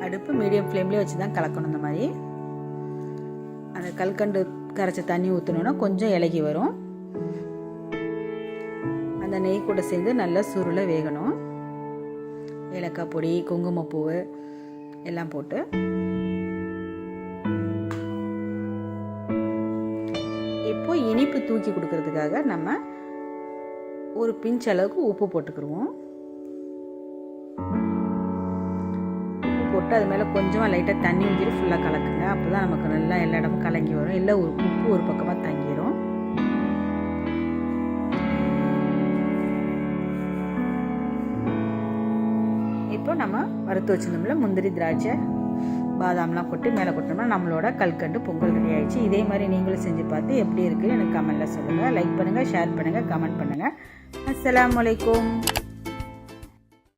அடுப்பு மீடியம் ஃப்ளேம்லேயே வச்சு தான் கலக்கணும். இந்த மாதிரி அந்த கல்கண்டு கரைச்ச தண்ணி ஊற்றணுன்னா கொஞ்சம் இலகி வரும். அந்த நெய் கூட சேர்ந்து நல்லா சுருளை வேகணும். ஏலக்காய் பொடி, குங்குமப்பூ எல்லாம் போட்டு இப்போ இனிப்பு தூக்கி கொடுக்கறதுக்காக நம்ம ஒரு பிஞ்ச் அளவுக்கு உப்பு போட்டுக்கிடுவோம். உப்பு போட்டு அது மேலே கொஞ்சமாக லைட்டாக தண்ணி ஊற்றிட்டு ஃபுல்லாக கலக்குங்க. அப்போ தான் நமக்கு நல்லா எல்லா இடமும் கலங்கி வரும். இல்லை ஒரு உப்பு ஒரு பக்கமாக தங்கிடும். இப்போ நம்ம வறுத்து வச்சிருந்தோம்ல முந்திரி, திராட்சை, பாதாம்லாம் கொட்டி மேலே கொட்டோம்னா நம்மளோட கல்கண்டு பொங்கல் ரெடி ஆயிடுச்சு. இதே மாதிரி நீங்களும் செஞ்சு பார்த்து எப்படி இருக்குது எனக்கு கமெண்ட்டில் சொல்லுங்கள். லைக் பண்ணுங்கள், ஷேர் பண்ணுங்கள், கமெண்ட் பண்ணுங்கள். அஸ்ஸலாமு அலைக்கும்.